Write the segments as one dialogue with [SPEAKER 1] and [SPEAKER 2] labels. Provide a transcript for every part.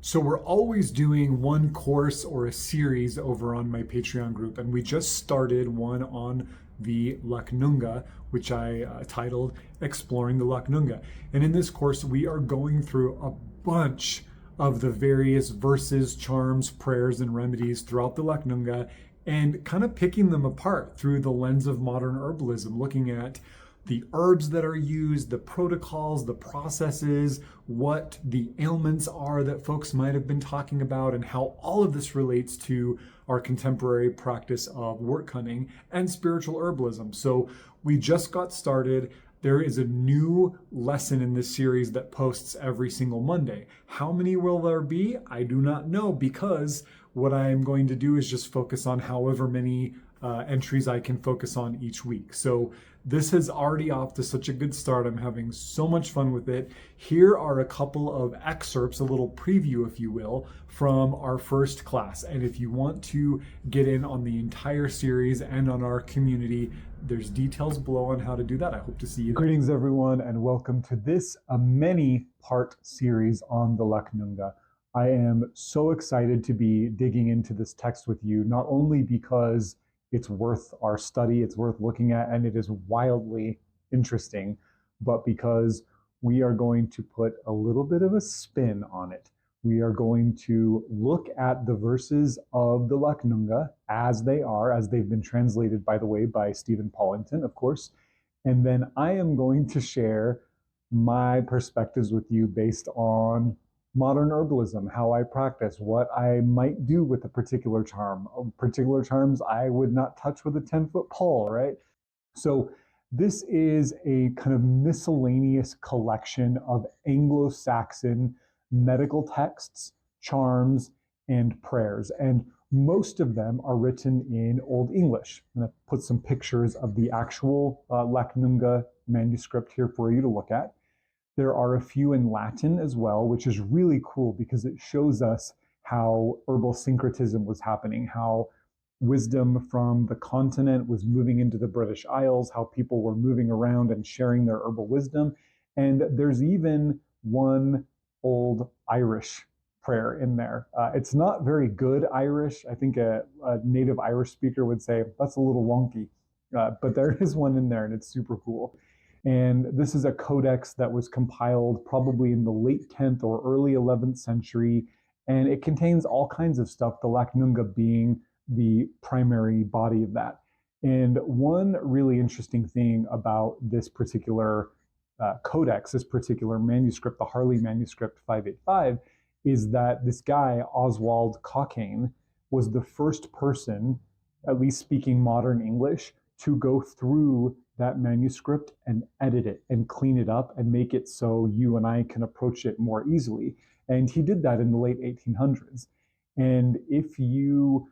[SPEAKER 1] So we're always doing one course or a series over on my Patreon group, and we just started one on the Lacnunga, which I titled Exploring the Lacnunga. And in this course, we are going through a bunch of the various verses, charms, prayers, and remedies throughout the Lacnunga and kind of picking them apart through the lens of modern herbalism, looking at the herbs that are used, the protocols, the processes, what the ailments are that folks might have been talking about, and how all of this relates to our contemporary practice of wortcunning and spiritual herbalism. So we just got started. There is a new lesson in this series that posts every single Monday. How many will there be? I do not know, because what I am going to do is just focus on however many entries I can focus on each week. So this is already off to such a good start. I'm having so much fun with it. Here are a couple of excerpts, a little preview, if you will, from our first class. And if you want to get in on the entire series and on our community, there's details below on how to do that. I hope to see you there. Greetings, everyone, and welcome to this many-part series on the Lacnunga. I am so excited to be digging into this text with you, not only because it's worth our study, it's worth looking at, and it is wildly interesting, but because we are going to put a little bit of a spin on it. We are going to look at the verses of the Lacnunga as they are, as they've been translated, by the way, by Stephen Paulington, of course. And then I am going to share my perspectives with you based on modern herbalism, how I practice, what I might do with a particular charm. Particular charms I would not touch with a 10-foot pole, right? So this is a kind of miscellaneous collection of Anglo-Saxon medical texts, charms, and prayers. And most of them are written in Old English. I'm going to put some pictures of the actual Lacnunga manuscript here for you to look at. There are a few in Latin as well, which is really cool because it shows us how herbal syncretism was happening, how wisdom from the continent was moving into the British Isles, how people were moving around and sharing their herbal wisdom. And there's even one old Irish prayer in there. It's not very good Irish. I think a native Irish speaker would say, that's a little wonky. But there is one in there and it's super cool. And this is a codex that was compiled probably in the late 10th or early 11th century. And it contains all kinds of stuff, the Lacnunga being the primary body of that. And one really interesting thing about this particular codex, this particular manuscript, the Harley manuscript 585, is that this guy, Oswald Cockayne, was the first person, at least speaking modern English, to go through that manuscript and edit it and clean it up and make it so you and I can approach it more easily. And he did that in the late 1800s. And if you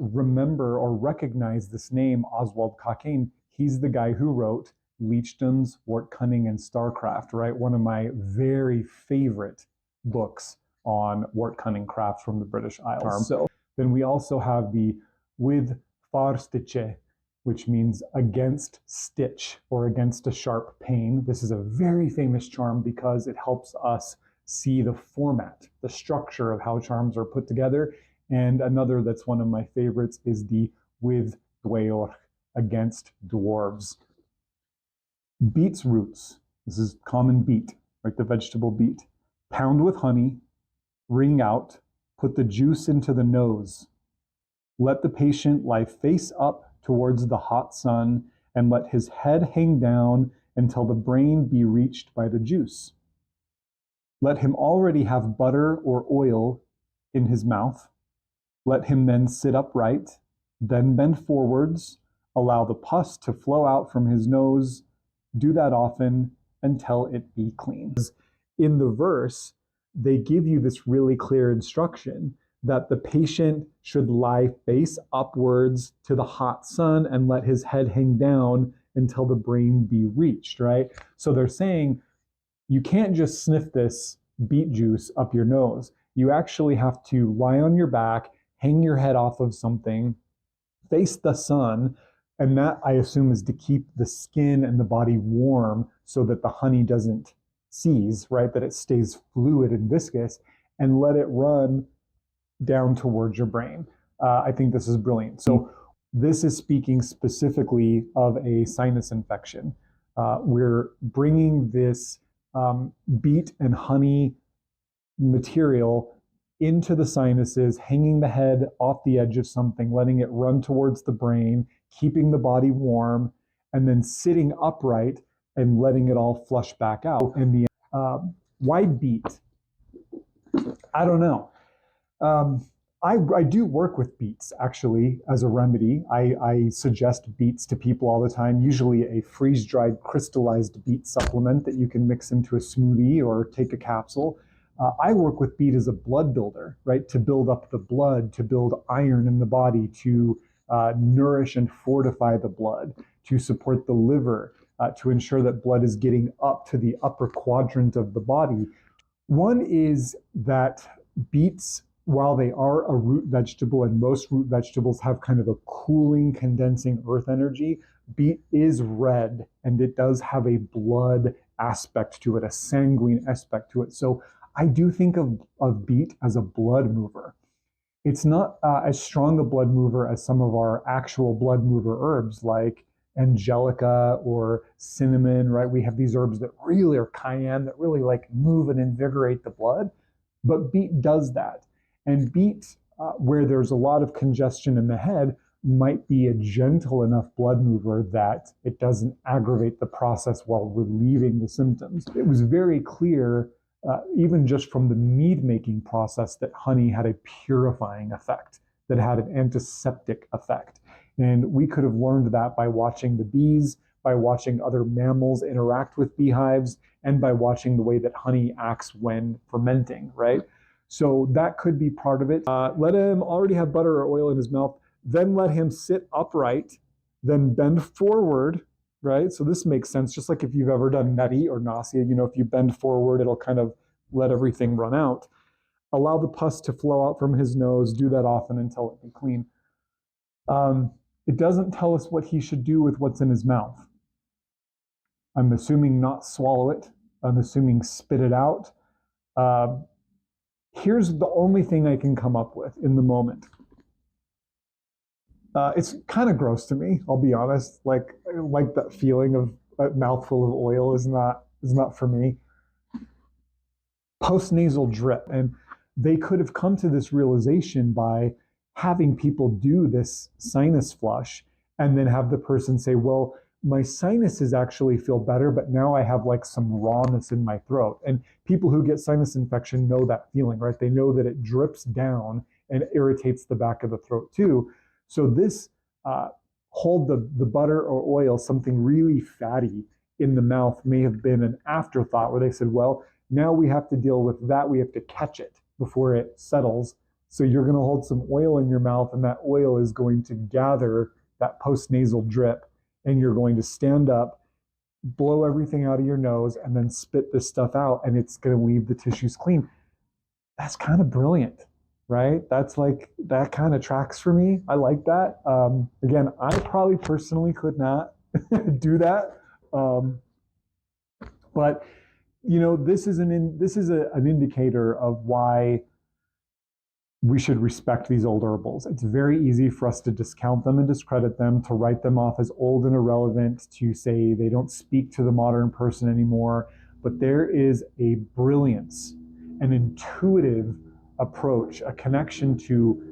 [SPEAKER 1] remember or recognize this name, Oswald Cockayne, he's the guy who wrote Leechdom's Wortcunning and Starcraft, right? One of my very favorite books on wortcunning crafts from the British Isles. So then we also have the With Farstiche, which means against stitch or against a sharp pain. This is a very famous charm because it helps us see the format, the structure of how charms are put together. And another that's one of my favorites is the With Dweor, against dwarves. Beets roots, this is common beet, right? The vegetable beet. Pound with honey, wring out, put the juice into the nose. Let the patient lie face up towards the hot sun, and let his head hang down until the brain be reached by the juice. Let him already have butter or oil in his mouth. Let him then sit upright, then bend forwards, allow the pus to flow out from his nose. Do that often until it be clean. In the verse, they give you this really clear instruction that the patient should lie face upwards to the hot sun and let his head hang down until the brain be reached, right? So they're saying you can't just sniff this beet juice up your nose. You actually have to lie on your back, hang your head off of something, face the sun, and that, I assume, is to keep the skin and the body warm so that the honey doesn't seize, right? That it stays fluid and viscous. and let it run down towards your brain. I think this is brilliant. So this is speaking specifically of a sinus infection. We're bringing this beet and honey material into the sinuses, hanging the head off the edge of something, letting it run towards the brain, keeping the body warm, and then sitting upright and letting it all flush back out. And why beet? I don't know. I do work with beets, actually, as a remedy. I suggest beets to people all the time, usually a freeze-dried crystallized beet supplement that you can mix into a smoothie or take a capsule. I work with beet as a blood builder, right? To build up the blood, to build iron in the body, to nourish and fortify the blood, to support the liver, to ensure that blood is getting up to the upper quadrant of the body. One is that beets, while they are a root vegetable, and most root vegetables have kind of a cooling, condensing earth energy, beet is red, and it does have a blood aspect to it, a sanguine aspect to it. So I do think of beet as a blood mover. It's not as strong a blood mover as some of our actual blood mover herbs like angelica or cinnamon, right? We have these herbs that really are cayenne, that really like move and invigorate the blood. But beet does that. And beet, where there's a lot of congestion in the head, might be a gentle enough blood mover that it doesn't aggravate the process while relieving the symptoms. It was very clear, even just from the mead making process, that honey had a purifying effect, that had an antiseptic effect. And we could have learned that by watching the bees, by watching other mammals interact with beehives, and by watching the way that honey acts when fermenting, right? So that could be part of it. Let him already have butter or oil in his mouth, then let him sit upright, then bend forward, right? So this makes sense, just like if you've ever done neti or nausea, if you bend forward, it'll kind of let everything run out. Allow the pus to flow out from his nose, do that often until it be clean. It doesn't tell us what he should do with what's in his mouth. I'm assuming not swallow it. I'm assuming spit it out. Here's the only thing I can come up with in the moment. It's kind of gross to me, I'll be honest. Like that feeling of a mouthful of oil is not for me. Postnasal drip, and they could have come to this realization by having people do this sinus flush and then have the person say, well, my sinuses actually feel better, but now I have like some rawness in my throat. And people who get sinus infection know that feeling, right? They know that it drips down and irritates the back of the throat too. So this hold the butter or oil, something really fatty in the mouth, may have been an afterthought where they said, well, now we have to deal with that. We have to catch it before it settles. So you're going to hold some oil in your mouth, and that oil is going to gather that postnasal drip, and you're going to stand up, blow everything out of your nose, and then spit this stuff out, and it's going to leave the tissues clean. That's kind of brilliant, right? That kind of tracks for me. I like that. Again, I probably personally could not do that. But this is an indicator of why we should respect these old herbals. It's very easy for us to discount them and discredit them, to write them off as old and irrelevant, to say they don't speak to the modern person anymore. But there is a brilliance, an intuitive approach, a connection to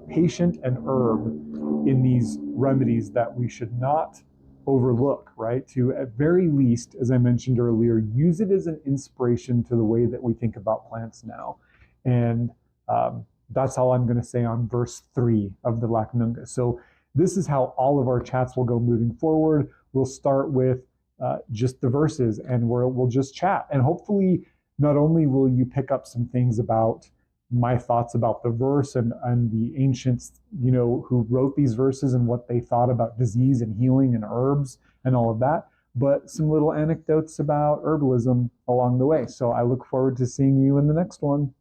[SPEAKER 1] patient and herb in these remedies that we should not overlook, right? To at very least, as I mentioned earlier, use it as an inspiration to the way that we think about plants now. And that's all I'm going to say on verse 3 of the Lacnunga. So this is how all of our chats will go moving forward. We'll start with just the verses, and we'll just chat. And hopefully, not only will you pick up some things about my thoughts about the verse and the ancients, who wrote these verses and what they thought about disease and healing and herbs and all of that, but some little anecdotes about herbalism along the way. So I look forward to seeing you in the next one.